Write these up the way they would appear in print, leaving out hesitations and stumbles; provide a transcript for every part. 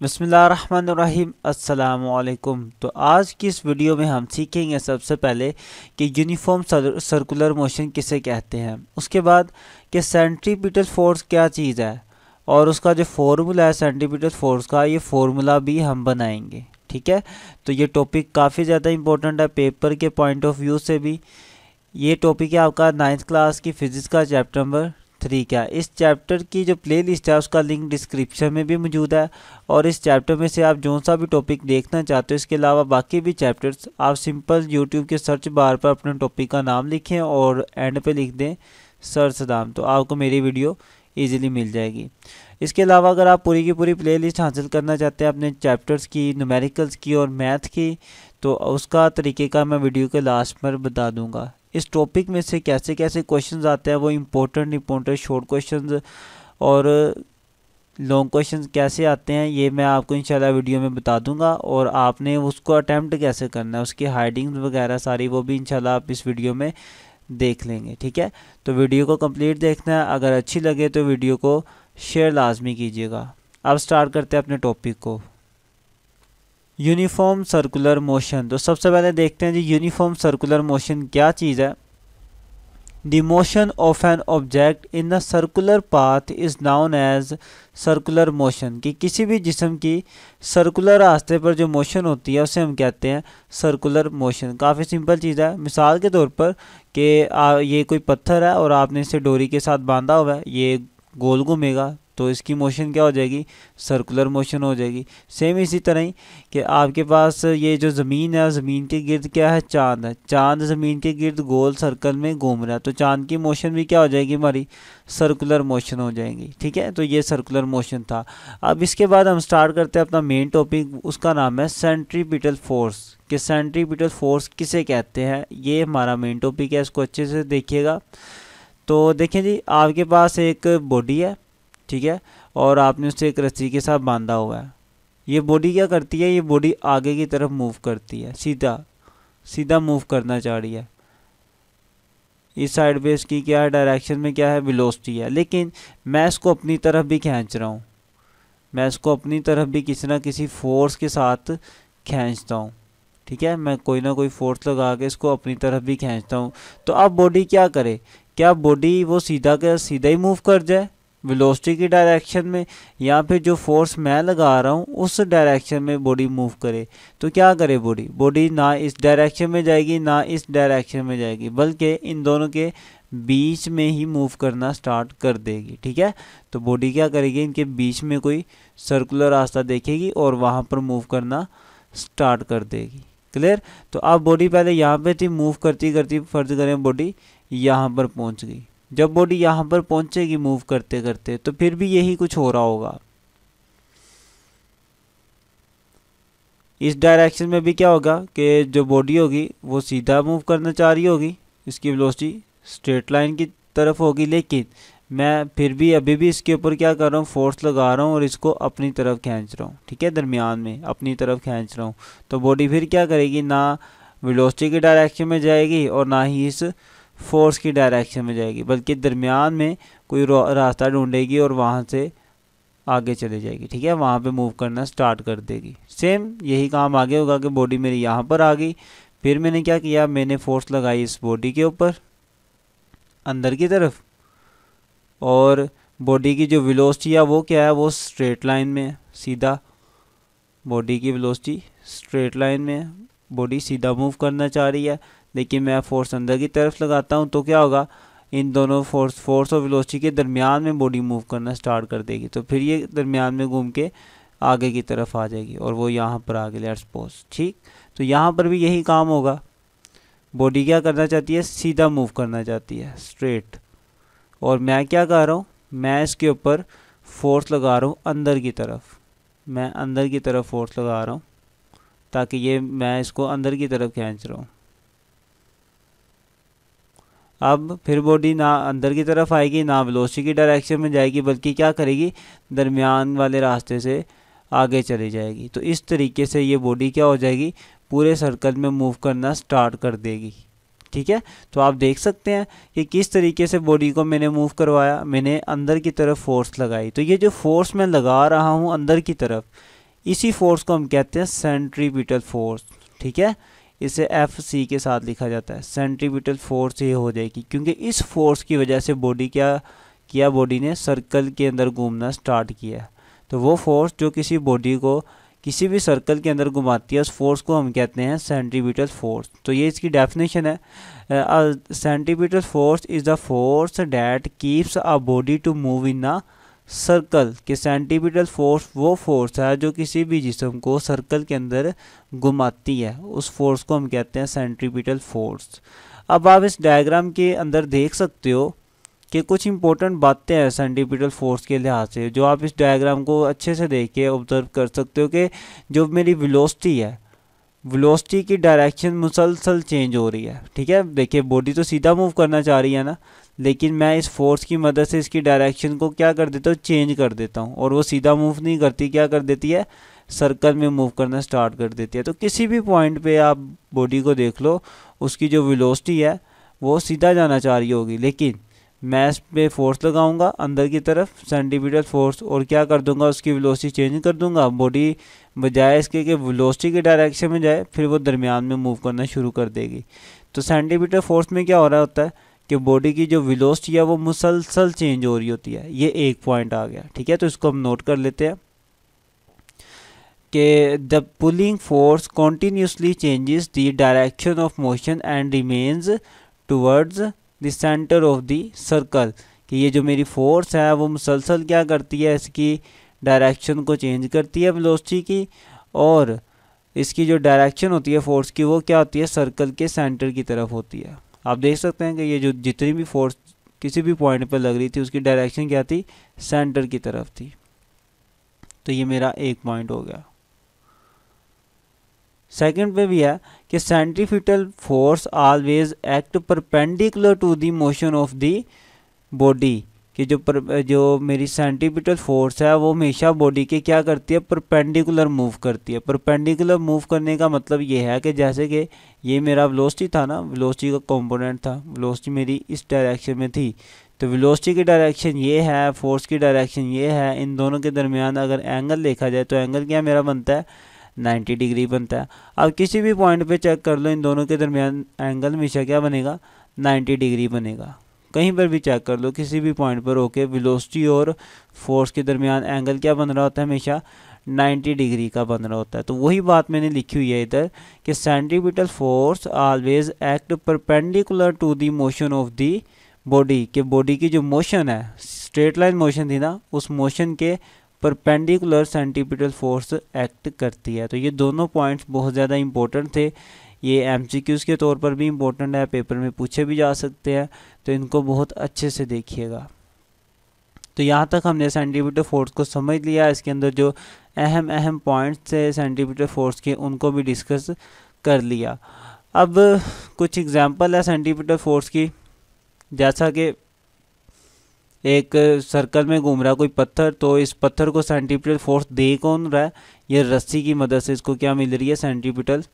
बिस्मिल्लाहिर्रहमानिर्रहीम अस्सलामुअलैकुम। तो आज की इस वीडियो में हम सीखेंगे सबसे पहले कि यूनिफॉर्म सर्कुलर मोशन किसे कहते हैं, उसके बाद कि सेंट्रीपिटल फोर्स क्या चीज़ है और उसका जो फॉर्मूला है सेंट्रीपिटल फोर्स का, ये फॉर्मूला भी हम बनाएंगे। ठीक है, तो ये टॉपिक काफ़ी ज़्यादा इंपॉर्टेंट है पेपर के पॉइंट ऑफ व्यू से भी। ये टॉपिक है आपका 9th क्लास की फिज़िक्स का चैप्टर नंबर 3 का। इस चैप्टर की जो प्ले लिस्ट है उसका लिंक डिस्क्रिप्शन में भी मौजूद है और इस चैप्टर में से आप जो सा भी टॉपिक देखना चाहते हो, इसके अलावा बाकी भी चैप्टर्स आप सिंपल यूट्यूब के सर्च बार पर अपने टॉपिक का नाम लिखें और एंड पे लिख दें सर्च नाम, तो आपको मेरी वीडियो ईजिली मिल जाएगी। इसके अलावा अगर आप पूरी की पूरी प्ले लिस्ट हासिल करना चाहते हैं अपने चैप्टर्स की, न्यूमेरिकल्स की और मैथ की, तो उसका तरीके का मैं वीडियो के लास्ट पर बता दूंगा। इस टॉपिक में से कैसे कैसे क्वेश्चंस आते हैं, वो इम्पोर्टेंट शॉर्ट क्वेश्चंस और लॉन्ग क्वेश्चंस कैसे आते हैं, ये मैं आपको इंशाल्लाह वीडियो में बता दूंगा। और आपने उसको अटैम्प्ट कैसे करना है, उसकी हाइडिंग्स वगैरह सारी, वो भी इंशाल्लाह आप इस वीडियो में देख लेंगे। ठीक है, तो वीडियो को कंप्लीट देखना है। अगर अच्छी लगे तो वीडियो को शेयर लाजमी कीजिएगा। अब स्टार्ट करते हैं अपने टॉपिक को, यूनिफॉर्म सर्कुलर मोशन। तो सबसे पहले देखते हैं जी यूनिफॉर्म सर्कुलर मोशन क्या चीज़ है। The motion of an object in a circular path is known as circular motion. कि किसी भी जिस्म की सर्कुलर रास्ते पर जो मोशन होती है उसे हम कहते हैं सर्कुलर मोशन। काफ़ी सिंपल चीज़ है। मिसाल के तौर पर कि ये कोई पत्थर है और आपने इसे डोरी के साथ बांधा हुआ है, ये गोल घूमेगा तो इसकी मोशन क्या हो जाएगी, सर्कुलर मोशन हो जाएगी। सेम इसी तरह ही कि आपके पास ये जो ज़मीन है, ज़मीन के गिर्द क्या है, चांद है, चांद ज़मीन के गिर्द गोल सर्कल में घूम रहा है, तो चांद की मोशन भी क्या हो जाएगी, हमारी सर्कुलर मोशन हो जाएगी। ठीक है, तो ये सर्कुलर मोशन था। अब इसके बाद हम स्टार्ट करते हैं अपना मेन टॉपिक, उसका नाम है सेंट्रीपिटल फोर्स। कि सेंट्रीपिटल फोर्स किसे कहते हैं, ये हमारा मेन टॉपिक है, इसको अच्छे से देखिएगा। तो देखें जी, आपके पास एक बॉडी है, ठीक है, और आपने उसे एक रस्सी के साथ बांधा हुआ है। ये बॉडी क्या करती है, ये बॉडी आगे की तरफ मूव करती है, सीधा सीधा मूव करना चाह रही है। इस साइड पे इसकी क्या है, डायरेक्शन में क्या है, वेलोसिटी है। लेकिन मैं इसको अपनी तरफ भी खींच रहा हूँ, मैं इसको अपनी तरफ भी किसी ना किसी फोर्स के साथ खींचता हूँ। ठीक है, मैं कोई ना कोई फोर्स लगा के इसको अपनी तरफ भी खींचता हूँ। तो अब बॉडी क्या करे, क्या बॉडी वो सीधा का सीधा ही मूव कर जाए वेलोसिटी की डायरेक्शन में, या फिर जो फोर्स मैं लगा रहा हूँ उस डायरेक्शन में बॉडी मूव करे। तो क्या करे बॉडी ना इस डायरेक्शन में जाएगी ना इस डायरेक्शन में जाएगी, बल्कि इन दोनों के बीच में ही मूव करना स्टार्ट कर देगी। ठीक है, तो बॉडी क्या करेगी, इनके बीच में कोई सर्कुलर रास्ता देखेगी और वहाँ पर मूव करना स्टार्ट कर देगी। क्लियर। तो अब बॉडी पहले यहाँ पे थी, मूव करती करती फर्ज करें बॉडी यहाँ पर पहुँच गई। जब बॉडी यहाँ पर पहुंचेगी मूव करते करते, तो फिर भी यही कुछ हो रहा होगा। इस डायरेक्शन में भी क्या होगा कि जो बॉडी होगी वो सीधा मूव करना चाह रही होगी, इसकी वेलोसिटी स्ट्रेट लाइन की तरफ होगी, लेकिन मैं फिर भी अभी भी इसके ऊपर क्या कर रहा हूँ, फोर्स लगा रहा हूँ और इसको अपनी तरफ खींच रहा हूँ। ठीक है, दरमियान में अपनी तरफ खींच रहा हूँ। तो बॉडी फिर क्या करेगी, ना वेलोसिटी की डायरेक्शन में जाएगी और ना ही इस फोर्स की डायरेक्शन में जाएगी, बल्कि दरमियान में कोई रास्ता ढूंढेगी और वहाँ से आगे चले जाएगी। ठीक है, वहाँ पे मूव करना स्टार्ट कर देगी। सेम यही काम आगे होगा कि बॉडी मेरी यहाँ पर आ गई, फिर मैंने क्या किया, मैंने फोर्स लगाई इस बॉडी के ऊपर अंदर की तरफ, और बॉडी की जो वेलोसिटी है वो क्या है, वो स्ट्रेट लाइन में है, सीधा बॉडी की वेलोसिटी स्ट्रेट लाइन में है, बॉडी सीधा मूव करना चाह रही है, लेकिन मैं फोर्स अंदर की तरफ लगाता हूँ तो क्या होगा, इन दोनों फोर्स और वेलोसिटी के दरमियान में बॉडी मूव करना स्टार्ट कर देगी। तो फिर ये दरमियान में घूम के आगे की तरफ आ जाएगी और वो यहाँ पर आ गई, लेट्स सपोज। ठीक, तो यहाँ पर भी यही काम होगा। बॉडी क्या करना चाहती है, सीधा मूव करना चाहती है, स्ट्रेट, और मैं क्या कर रहा हूँ, मैं इसके ऊपर फोर्स लगा रहा हूँ अंदर की तरफ, मैं अंदर की तरफ फोर्स लगा रहा हूँ ताकि ये मैं इसको अंदर की तरफ खींच रहा हूँ। अब फिर बॉडी ना अंदर की तरफ आएगी ना वेलोसिटी की डायरेक्शन में जाएगी, बल्कि क्या करेगी, दरमियान वाले रास्ते से आगे चली जाएगी। तो इस तरीके से ये बॉडी क्या हो जाएगी, पूरे सर्कल में मूव करना स्टार्ट कर देगी। ठीक है, तो आप देख सकते हैं कि किस तरीके से बॉडी को मैंने मूव करवाया, मैंने अंदर की तरफ फोर्स लगाई। तो ये जो फोर्स मैं लगा रहा हूँ अंदर की तरफ, इसी फोर्स को हम कहते हैं सेंट्रीपिटल फोर्स। ठीक है, इसे FC के साथ लिखा जाता है। सेंट्रीपिटल फोर्स ये हो जाएगी, क्योंकि इस फोर्स की वजह से बॉडी क्या किया, बॉडी ने सर्कल के अंदर घूमना स्टार्ट किया। तो वो फोर्स जो किसी बॉडी को किसी भी सर्कल के अंदर घुमाती है, उस फोर्स को हम कहते हैं सेंट्रीपिटल फोर्स। तो ये इसकी डेफिनेशन है, centripetal force is the force that keeps a body to move in a circle. कि सेंट्रीपिटल फोर्स वो फोर्स है जो किसी भी जिस्म को सर्कल के अंदर घुमाती है, उस फोर्स को हम कहते हैं सेंट्रीपिटल फोर्स। अब आप इस डायग्राम के अंदर देख सकते हो कि कुछ इंपॉर्टेंट बातें हैं सेंट्रीपिटल फोर्स के लिहाज से, जो आप इस डायग्राम को अच्छे से देख के ऑब्जर्व कर सकते हो कि जो मेरी वेलोसिटी है, वेलोसिटी की डायरेक्शन मुसलसल चेंज हो रही है। ठीक है, देखिए बॉडी तो सीधा मूव करना चाह रही है ना, लेकिन मैं इस फोर्स की मदद से इसकी डायरेक्शन को क्या कर देता हूँ, चेंज कर देता हूँ, और वो सीधा मूव नहीं करती, क्या कर देती है, सर्कल में मूव करना स्टार्ट कर देती है। तो किसी भी पॉइंट पे आप बॉडी को देख लो, उसकी जो वेलोसिटी है वो सीधा जाना चाह रही होगी, लेकिन मैं इस पे फोर्स लगाऊंगा अंदर की तरफ, सेंट्रीपिटल फोर्स, और क्या कर दूंगा, उसकी वेलोसिटी चेंज कर दूंगा। बॉडी बजाय इसके कि वेलोसिटी के डायरेक्शन में जाए, फिर वो दरमियान में मूव करना शुरू कर देगी। तो सेंट्रीपिटल फोर्स में क्या हो रहा होता है कि बॉडी की जो वेलोसिटी है वो मुसलसल चेंज हो रही होती है। ये एक पॉइंट आ गया। ठीक है, तो इसको हम नोट कर लेते हैं कि the pulling force continuously changes the direction of motion and remains towards the centre of the circle. कि ये जो मेरी फोर्स है वो मुसलसल क्या करती है, इसकी डायरेक्शन को चेंज करती है वेलोसिटी की, और इसकी जो डायरेक्शन होती है फोर्स की वो क्या होती है, सर्कल के सेंटर की तरफ होती है। आप देख सकते हैं कि ये जो जितनी भी फोर्स किसी भी पॉइंट पर लग रही थी उसकी डायरेक्शन क्या थी, सेंटर की तरफ थी। तो ये मेरा एक पॉइंट हो गया। सेकंड पे भी है कि centripetal force always act perpendicular to the motion of the body. कि जो मेरी सेंट्रीपिटल फोर्स है वो हमेशा बॉडी के क्या करती है, परपेंडिकुलर मूव करती है। परपेंडिकुलर मूव करने का मतलब ये है कि जैसे कि ये मेरा वेलोसिटी था ना, वेलोसिटी का कंपोनेंट था, वेलोसिटी मेरी इस डायरेक्शन में थी, तो वेलोसिटी की डायरेक्शन ये है, फोर्स की डायरेक्शन ये है, इन दोनों के दरमियान अगर एंगल देखा जाए तो एंगल क्या मेरा बनता है, 90 डिग्री बनता है। अब किसी भी पॉइंट पे चेक कर लो, इन दोनों के दरमियान एंगल हमेशा क्या बनेगा, 90 डिग्री बनेगा। कहीं पर भी चेक कर लो, किसी भी पॉइंट पर होके वेलोसिटी और फोर्स के दरमियान एंगल क्या बन रहा होता है, हमेशा 90 डिग्री का बन रहा होता है। तो वही बात मैंने लिखी हुई है इधर कि centripetal force always act perpendicular to the motion of the body. के बॉडी की जो मोशन है, स्ट्रेट लाइन मोशन थी ना, उस मोशन के परपेंडिकुलर सेंट्रीपिटल फोर्स एक्ट करती है। तो ये दोनों पॉइंट्स बहुत ज़्यादा इंपॉर्टेंट थे। ये MCQs के तौर पर भी इम्पोर्टेंट है, पेपर में पूछे भी जा सकते हैं, तो इनको बहुत अच्छे से देखिएगा। तो यहाँ तक हमने सेंट्रीपिटल फोर्स को समझ लिया। इसके अंदर जो अहम पॉइंट्स थे सेंट्रीपिटल फोर्स के, उनको भी डिस्कस कर लिया। अब कुछ एग्जांपल है सेंट्रीपिटल फोर्स की, जैसा कि एक सर्कल में घूम रहा है कोई पत्थर, तो इस पत्थर को सेंट्रीपिटल फोर्स दे कौन रहा है, ये रस्सी की मदद से इसको क्या मिल रही है, सेंट्रीपिटल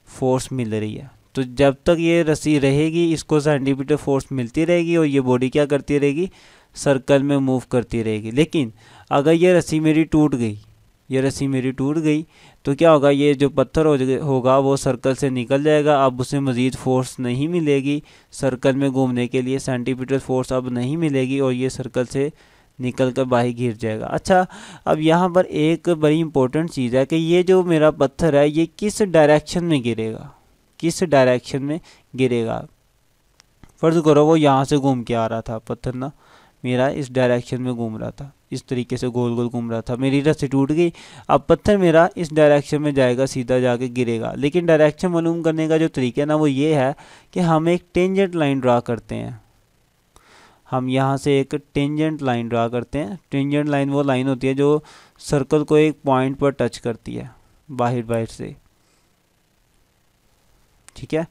फोर्स मिल रही है। तो जब तक ये रस्सी रहेगी इसको सेंट्रीपिटल फोर्स मिलती रहेगी और ये बॉडी क्या करती रहेगी, सर्कल में मूव करती रहेगी। लेकिन अगर ये रस्सी मेरी टूट गई, ये रस्सी मेरी टूट गई, तो क्या होगा, ये जो पत्थर होगा वो सर्कल से निकल जाएगा। अब उसे मज़ीद फोर्स नहीं मिलेगी सर्कल में घूमने के लिए, सेंट्रीपिटल फोर्स अब नहीं मिलेगी और ये सर्कल से निकल कर बाहर गिर जाएगा। अच्छा, अब यहाँ पर एक बड़ी इंपॉर्टेंट चीज़ है कि ये जो मेरा पत्थर है ये किस डायरेक्शन में गिरेगा, किस डायरेक्शन में गिरेगा। फर्ज करो वो यहाँ से घूम के आ रहा था पत्थर ना, मेरा इस डायरेक्शन में घूम रहा था, इस तरीके से गोल गोल घूम रहा था, मेरी रस्सी टूट गई, अब पत्थर मेरा इस डायरेक्शन में जाएगा, सीधा जाके गिरेगा। लेकिन डायरेक्शन मालूम करने का जो तरीका है ना वो ये है कि हम एक टेंजेंट लाइन ड्रा करते हैं। हम यहाँ से एक टेंजेंट लाइन ड्रा करते हैं। टेंजेंट लाइन वो लाइन होती है जो सर्कल को एक पॉइंट पर टच करती है बाहर से। ठीक है,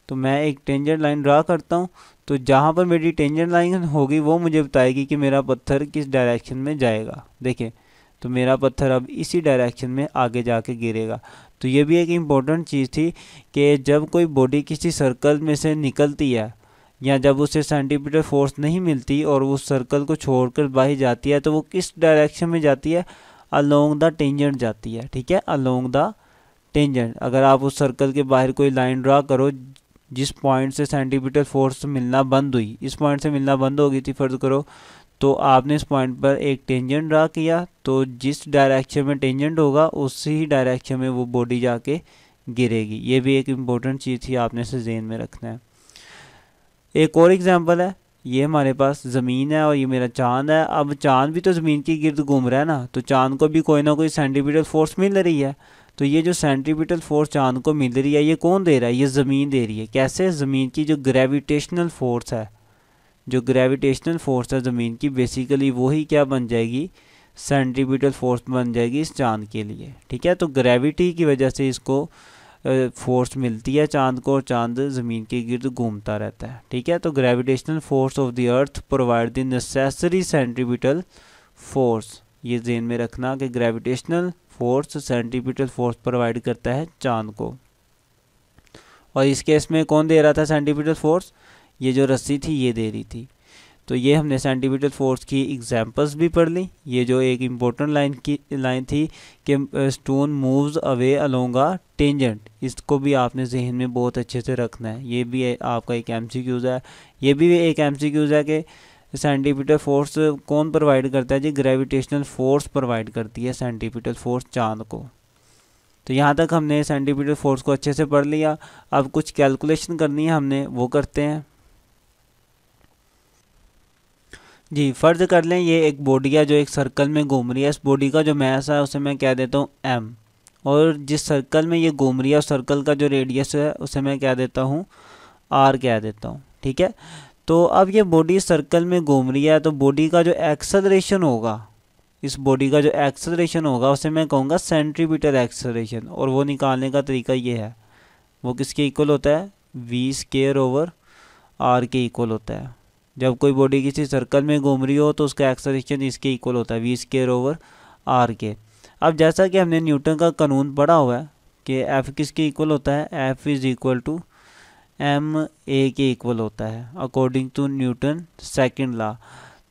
तो मैं एक टेंजेंट लाइन ड्रा करता हूँ, तो जहाँ पर मेरी टेंजेंट लाइन होगी वो मुझे बताएगी कि मेरा पत्थर किस डायरेक्शन में जाएगा। देखें, तो मेरा पत्थर अब इसी डायरेक्शन में आगे जाके गिरेगा। तो ये भी एक इम्पोर्टेंट चीज़ थी कि जब कोई बॉडी किसी सर्कल में से निकलती है या जब उसे सेंट्रीपिटल फोर्स नहीं मिलती और उस सर्कल को छोड़कर बाहर जाती है, तो वो किस डायरेक्शन में जाती है, अलोंग द टेंजेंट जाती है, ठीक है, अलोंग द टेंजेंट। अगर आप उस सर्कल के बाहर कोई लाइन ड्रा करो जिस पॉइंट से सेंटीपिटल फोर्स मिलना बंद हुई, इस पॉइंट से मिलना बंद हो गई थी फर्ज करो, तो आपने इस पॉइंट पर एक टेंजेंट ड्रा किया, तो जिस डायरेक्शन में टेंजेंट होगा उसी ही डायरेक्शन में वो बॉडी जाके गिरेगी। ये भी एक इम्पोर्टेंट चीज़ थी, आपने इसे ज़हन में रखना है। एक और एग्जांपल है, ये हमारे पास ज़मीन है और ये मेरा चांद है। अब चांद भी तो ज़मीन के गिर्द घूम रहा है ना, तो चांद को भी कोई ना कोई सेंटीपिटल फोर्स मिल रही है। तो ये जो सेंटीपिटल फोर्स चांद को मिल रही है, ये कौन दे रहा है? ये ज़मीन दे रही है। कैसे? ज़मीन की जो ग्रेविटेशनल फोर्स है, जो ग्रेविटेशनल फोर्स है ज़मीन की, बेसिकली वही क्या बन जाएगी? सेंटीपिटल फोर्स बन जाएगी इस चांद के लिए, ठीक है। तो ग्रेविटी की वजह से इसको फोर्स मिलती है चांद को, और चांद ज़मीन के गिर्द घूमता रहता है, ठीक है। तो gravitational force of the earth provide the necessary centripetal force. ये ज़हन में रखना कि gravitational force centripetal force provide करता है चांद को। और इस केस में कौन दे रहा था सेंटीपिटल फोर्स? ये जो रस्सी थी ये दे रही थी। तो ये हमने सेंटीपिटल फोर्स की एग्जांपल्स भी पढ़ ली। ये जो एक इम्पोर्टेंट लाइन थी कि stone moves away along a tangent, इसको भी आपने जहन में बहुत अच्छे से रखना है। ये भी आपका एक एमसीक्यूज है। ये भी एक एमसीक्यूज है कि सेंटीपिटल फोर्स कौन प्रोवाइड करता है? जी ग्रेविटेशनल फोर्स प्रोवाइड करती है सेंटीपिटल फोर्स चांद को। तो यहाँ तक हमने सेंटीपिटल फोर्स को अच्छे से पढ़ लिया। अब कुछ कैलकुलेशन करनी है हमने, वो करते हैं जी। फर्ज कर लें ये एक बॉडी है जो एक सर्कल में घूम रही है। इस बॉडी का जो मैस है उसे मैं कह देता हूँ m, और जिस सर्कल में ये घूम रही है उस सर्कल का जो रेडियस है उसे मैं कह देता हूँ r कह देता हूँ, ठीक है। तो अब ये बॉडी सर्कल में घूम रही है, तो बॉडी का जो एक्सेलरेशन होगा, इस बॉडी का जो एक्सेलरेशन होगा उसे मैं कहूँगा सेंट्रीपिटल एक्सेलरेशन। और वो निकालने का तरीका ये है, वो किसके इक्वल होता है? v² r के इक्वल होता है। जब कोई बॉडी किसी सर्कल में घूम रही हो तो उसका एक्सेलरेशन इसके इक्वल होता है v² r के। अब जैसा कि हमने न्यूटन का कानून पढ़ा हुआ है कि f किसके इक्वल होता है? f = ma के इक्वल होता है according to Newton second law.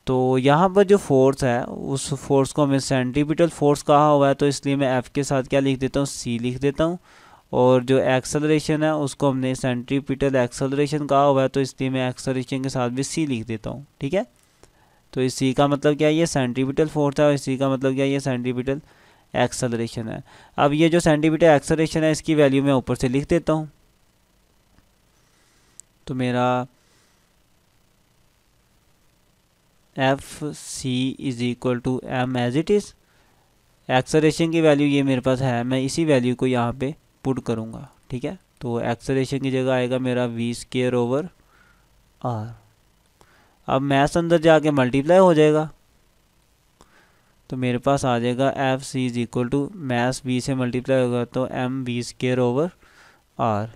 तो यहाँ पर जो फोर्स है उस फोर्स को हमें सेंटीपिटल फोर्स कहा हुआ है, तो इसलिए मैं f के साथ क्या लिख देता हूँ? c लिख देता हूँ। और जो एक्सेलरेशन है उसको हमने सेंट्रीपिटल एक्सेलरेशन कहा हुआ है, तो इसलिए मैं एक्सेलरेशन के साथ भी c लिख देता हूँ, ठीक है। तो इस c का मतलब क्या है? ये सेंट्रीपिटल फोर्स है, और इस c का मतलब क्या है? ये सेंट्रीपिटल एक्सेलरेशन है। अब ये जो सेंटीपिटल एक्सेलरेशन है इसकी वैल्यू मैं ऊपर से लिख देता हूँ। तो मेरा Fc = m as it is. Acceleration की वैल्यू ये मेरे पास है, मैं इसी वैल्यू को यहाँ पे पुट करूँगा, ठीक है। तो एक्सेलरेशन की जगह आएगा मेरा v² r। अब मैथ अंदर जाके मल्टीप्लाई हो जाएगा, तो मेरे पास आ जाएगा Fc = मैथ v से मल्टीप्लाई होगा तो m v² r।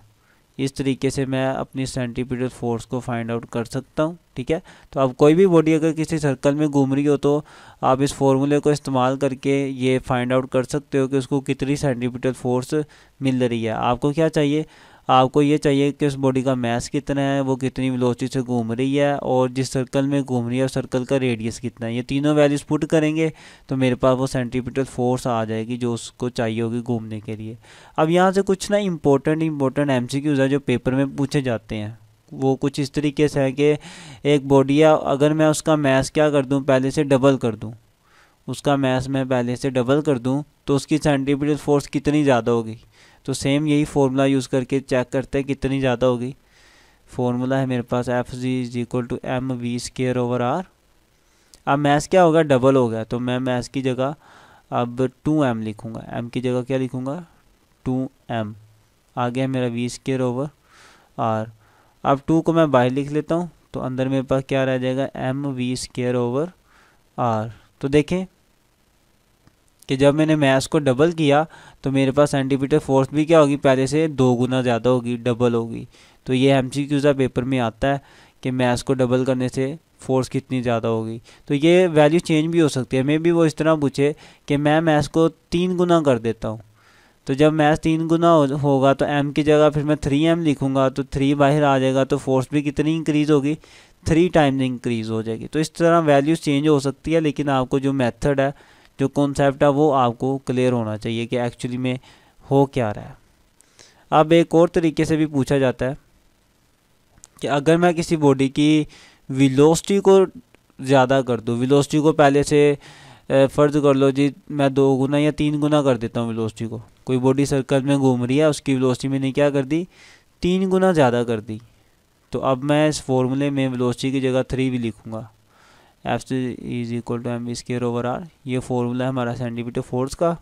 इस तरीके से मैं अपनी सेंटीपिटल फोर्स को फाइंड आउट कर सकता हूँ, ठीक है। तो अब कोई भी बॉडी अगर किसी सर्कल में घूम रही हो तो आप इस फॉर्मूले को इस्तेमाल करके ये फाइंड आउट कर सकते हो कि उसको कितनी सेंटीपिटल फोर्स मिल रही है। आपको क्या चाहिए? आपको ये चाहिए कि उस बॉडी का मास कितना है, वो कितनी वेलोसिटी से घूम रही है, और जिस सर्कल में घूम रही है उस सर्कल का रेडियस कितना है। ये तीनों वैल्यूज पुट करेंगे तो मेरे पास वो सेंटीपिटल फोर्स आ जाएगी जो उसको चाहिए होगी घूमने के लिए। अब यहाँ से कुछ ना इम्पोर्टेंट एमसीक्यूज है जो पेपर में पूछे जाते हैं। वो कुछ इस तरीके से है कि एक बॉडी है, अगर मैं उसका मास क्या कर दूँ? पहले से डबल कर दूँ। उसका मास मैं पहले से डबल कर दूँ तो उसकी सेंटीपिटल फोर्स कितनी ज़्यादा होगी? तो सेम यही फॉर्मूला यूज़ करके चेक करते हैं कितनी ज़्यादा होगी। फॉर्मूला है मेरे पास Fg = m v² r। अब मैस क्या होगा? डबल हो गया, तो मैं मैस की जगह अब 2m लिखूँगा। m की जगह क्या लिखूँगा? 2m। आ गया मेरा v² r। अब 2 को मैं बाहर लिख लेता हूँ, तो अंदर मेरे पास क्या रह जाएगा? m v² r। तो देखें कि जब मैंने मैस को डबल किया तो मेरे पास सेंटीपिटल फोर्स भी क्या होगी? पहले से 2 गुना ज़्यादा होगी, डबल होगी। तो ये एमसीक्यूज़ पेपर में आता है कि मैस को डबल करने से फोर्स कितनी ज़्यादा होगी। तो ये वैल्यू चेंज भी हो सकती है। मे भी वो इस तरह पूछे कि मैं मैस को 3 गुना कर देता हूँ, तो जब मैस 3 गुना होगा तो m की जगह फिर मैं 3m लिखूँगा, तो 3 बाहर आ जाएगा, तो फोर्स भी कितनी इंक्रीज़ होगी? 3 टाइम्स इंक्रीज़ हो जाएगी। तो इस तरह वैल्यूज़ चेंज हो सकती है, लेकिन आपको जो मेथड है, जो कॉन्सेप्ट है वो आपको क्लियर होना चाहिए कि एक्चुअली में हो क्या रहा है। अब एक और तरीके से भी पूछा जाता है कि अगर मैं किसी बॉडी की वेलोसिटी को ज़्यादा कर दूँ, वेलोसिटी को पहले से फ़र्ज़ कर लो जी मैं 2 गुना या 3 गुना कर देता हूँ वेलोसिटी को। कोई बॉडी सर्कल में घूम रही है, उसकी वेलोसिटी मैंने क्या कर दी, 3 गुना ज़्यादा कर दी। तो अब मैं इस फॉर्मूले में वेलोसिटी की जगह 3 भी लिखूँगा, F is equal to M V square over R. ये फॉर्मूला है हमारा सेंटीमीटर फोर्स का।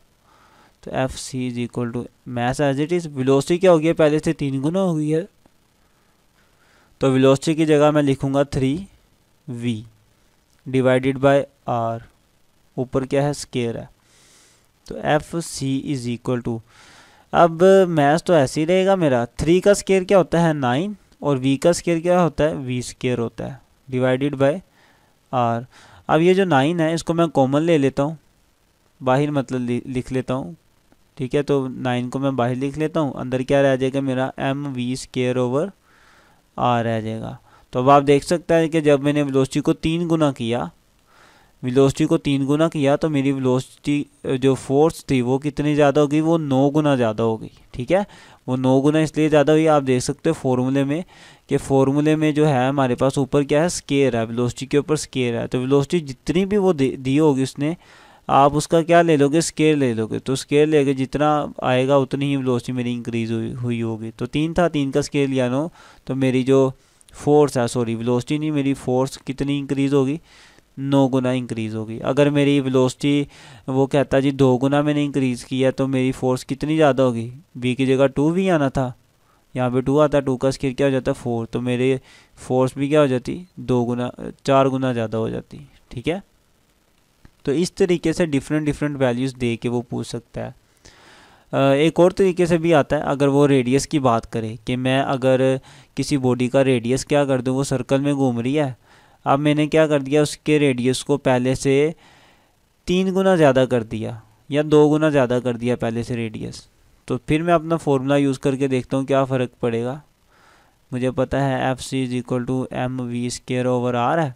तो F C is equal to mass as it is, velocity क्या हो गई है, पहले से 3 गुना हो गई है। तो वेलोसिटी की जगह मैं लिखूँगा 3v डिवाइडेड बाय आर, ऊपर क्या है स्केयर है। तो F C is equal to, अब मैथ तो ऐसे ही रहेगा मेरा, 3 का स्केयर क्या होता है 9 और v का स्केयर क्या होता है v स्केयर होता है डिवाइडेड बाय आर। अब ये जो 9 है इसको मैं कॉमन ले लेता हूँ, बाहर मतलब लिख लेता हूँ, ठीक है। तो 9 को मैं बाहर लिख लेता हूँ, अंदर क्या रह जाएगा मेरा M V square over R रह जाएगा। तो अब आप देख सकते हैं कि जब मैंने वेलोसिटी को 3 गुना किया, वेलोसिटी को 3 गुना किया तो मेरी वेलोसिटी जो फोर्स थी वो कितनी ज़्यादा होगी, वो 9 गुना ज़्यादा हो गई, ठीक है। वो 9 गुना इसलिए ज़्यादा हुई, आप देख सकते हो फॉर्मूले में कि फॉर्मूले में जो है हमारे पास ऊपर क्या है स्केयर है, वेलोसिटी के ऊपर स्केयर है। तो वेलोसिटी जितनी भी वो दी होगी उसने, आप उसका क्या ले लोगे, स्केयर ले लोगे। तो स्केयर लेके जितना आएगा उतनी ही वेलोसिटी मेरी इंक्रीज हुई होगी। तो 3 था, 3 का स्केयर लिया 9, तो मेरी जो फोर्स है, सॉरी वेलोसिटी नहीं, मेरी फोर्स कितनी इंक्रीज़ होगी, 9 गुना इंक्रीज़ होगी। अगर मेरी वेलोसिटी वो कहता जी 2 गुना मैंने इंक्रीज़ किया तो मेरी फोर्स कितनी ज़्यादा होगी, v की जगह 2 भी आना था, यहाँ पे 2 आता है, 2 का स्केयर क्या हो जाता है 4, तो मेरे फोर्स भी क्या हो जाती 4 गुना ज़्यादा हो जाती, ठीक है। तो इस तरीके से डिफरेंट वैल्यूज़ दे के वो पूछ सकता है। एक और तरीके से भी आता है, अगर वो रेडियस की बात करे कि मैं अगर किसी बॉडी का रेडियस क्या कर दूँ, वो सर्कल में घूम रही है, अब मैंने क्या कर दिया उसके रेडियस को पहले से 3 गुना ज़्यादा कर दिया या 2 गुना ज़्यादा कर दिया पहले से रेडियस, तो फिर मैं अपना फॉर्मूला यूज़ करके देखता हूँ क्या फ़र्क पड़ेगा। मुझे पता है F C is equal to M V square over R है।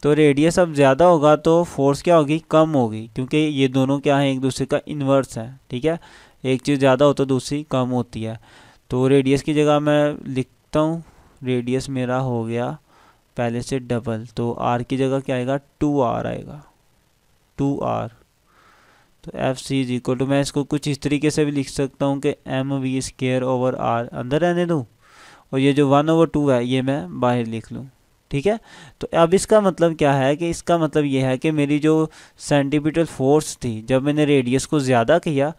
तो रेडियस अब ज़्यादा होगा तो फोर्स क्या होगी, कम होगी, क्योंकि ये दोनों क्या है एक दूसरे का इन्वर्स है, ठीक है। एक चीज़ ज़्यादा हो तो दूसरी कम होती है। तो रेडियस की जगह मैं लिखता हूँ, रेडियस मेरा हो गया पहले से डबल, तो आर की जगह क्या आएगा 2r आएगा, 2r। तो F C is equal to, मैं इसको कुछ इस तरीके से भी लिख सकता हूँ कि M V square over R अंदर रहने दूँ और ये जो 1/2 है ये मैं बाहर लिख लूँ, ठीक है। तो अब इसका मतलब क्या है कि इसका मतलब ये है कि मेरी जो सेंटीमीटर फोर्स थी, जब मैंने रेडियस को ज़्यादा किया,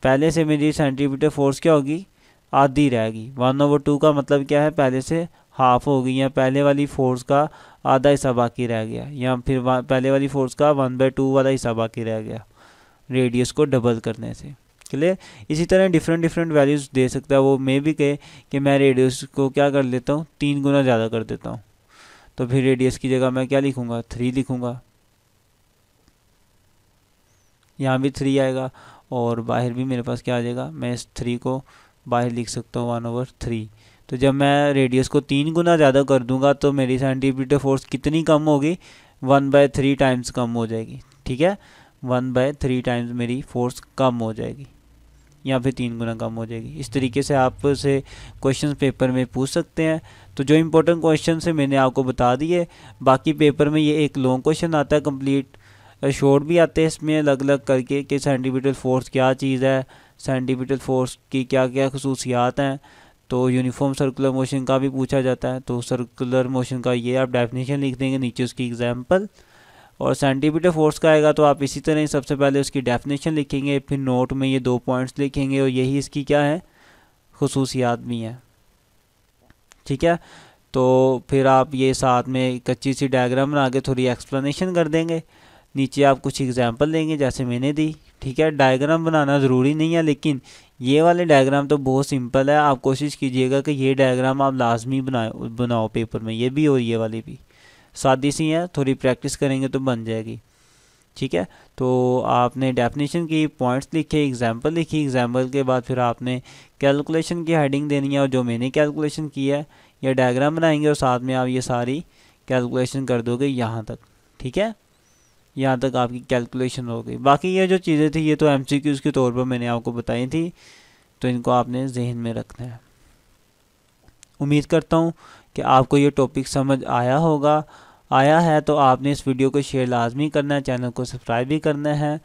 पहले से मेरी सेंटीमीटर फोर्स क्या होगी, आधी रहेगी। 1/2 का मतलब क्या है, पहले से हाफ हो गई, या पहले वाली फोर्स का आधा हिस्सा बाकी रह गया, या फिर पहले वाली फोर्स का 1/2 वाला हिस्सा बाकी रह गया रेडियस को डबल करने से। क्लियर। इसी तरह डिफरेंट वैल्यूज़ दे सकता है वो, मे भी कहे कि मैं रेडियस को क्या कर लेता हूँ 3 गुना ज़्यादा कर देता हूँ, तो फिर रेडियस की जगह मैं क्या लिखूँगा 3 लिखूँगा, यहाँ भी 3 आएगा और बाहर भी मेरे पास क्या आ जाएगा, मैं इस 3 को बाहर लिख सकता हूँ 1/3। तो जब मैं रेडियस को 3 गुना ज़्यादा कर दूंगा तो मेरी सेंटीमीटर फोर्स कितनी कम होगी, 1/3 टाइम्स कम हो जाएगी, ठीक है। 1/3 टाइम्स मेरी फोर्स कम हो जाएगी, या फिर 3 गुना कम हो जाएगी। इस तरीके से आप से क्वेश्चन पेपर में पूछ सकते हैं। तो जो इम्पोर्टेंट क्वेश्चन है मैंने आपको बता दिए, बाकी पेपर में ये एक लॉन्ग क्वेश्चन आता है कंप्लीट, शॉर्ट भी आते हैं इसमें अलग अलग करके कि सेंटीमीटर फोर्स क्या चीज़ है, सेंटीमीटर फोर्स की क्या क्या खसूसियात हैं। तो यूनिफॉर्म सर्कुलर मोशन का भी पूछा जाता है, तो सर्कुलर मोशन का ये आप डेफिनेशन लिख देंगे, नीचे उसकी एग्जांपल, और सेंटीमीटर फोर्स का आएगा तो आप इसी तरह सबसे पहले उसकी डेफिनेशन लिखेंगे, फिर नोट में ये 2 पॉइंट्स लिखेंगे और यही इसकी क्या है खसूसियात भी हैं, ठीक है। तो फिर आप ये साथ में कच्ची सी डायग्राम बना के थोड़ी एक्सप्लेनेशन कर देंगे, नीचे आप कुछ एग्जांपल देंगे जैसे मैंने दी, ठीक है। डायग्राम बनाना ज़रूरी नहीं है, लेकिन ये वाले डायग्राम तो बहुत सिंपल है, आप कोशिश कीजिएगा कि ये डायग्राम आप लाजमी बनाओ पेपर में, ये भी और ये वाली भी सादी सी है, थोड़ी प्रैक्टिस करेंगे तो बन जाएगी, ठीक है। तो आपने डेफिनेशन की, पॉइंट्स लिखे, एग्जांपल लिखी, एग्जांपल के बाद फिर आपने कैलकुलेशन की हेडिंग देनी है, और जो मैंने कैलकुलेशन की है या डायग्राम बनाएंगे और साथ में आप ये सारी कैलकुलेशन कर दोगे यहाँ तक, ठीक है। यहाँ तक आपकी कैलकुलेशन हो गई। बाकी ये जो चीज़ें थी ये तो MCQs के तौर पर मैंने आपको बताई थी, तो इनको आपने जहन में रखना है। उम्मीद करता हूँ कि आपको ये टॉपिक समझ आया है तो आपने इस वीडियो को शेयर लाजमी करना है, चैनल को सब्सक्राइब भी करना है,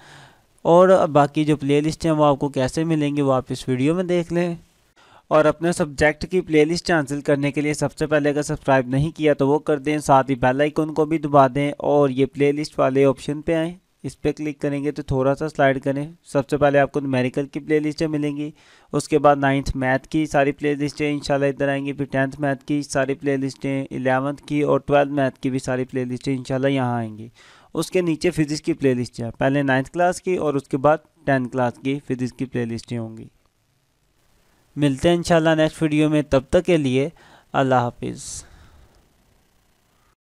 और बाकी जो प्लेलिस्ट हैं वो आपको कैसे मिलेंगे वो आप इस वीडियो में देख लें। और अपने सब्जेक्ट की प्लेलिस्ट हासिल करने के लिए सबसे पहले अगर सब्सक्राइब नहीं किया तो वो कर दें, साथ ही बेल आइकन को भी दबा दें और ये प्लेलिस्ट वाले ऑप्शन पे आएँ, इस पर क्लिक करेंगे तो थोड़ा सा स्लाइड करें। सबसे पहले आपको न्यूमेरिकल की प्लेलिस्टें मिलेंगी, उसके बाद 9th मैथ की सारी प्लेलिस्टें इंशाल्लाह इधर आएंगी, फिर 10th मैथ की सारी प्लेलिस्टें, 11th की और 12th मैथ की भी सारी प्लेलिस्टें इंशाल्लाह यहाँ आएंगी। उसके नीचे फिज़िक्स की प्लेलिस्ट है, पहले 9th क्लास की और उसके बाद 10th क्लास की फ़िज़िक्स की प्लेलिस्टें होंगी। मिलते हैं इंशाल्लाह नेक्स्ट वीडियो में, तब तक के लिए अल्लाह हाफिज़।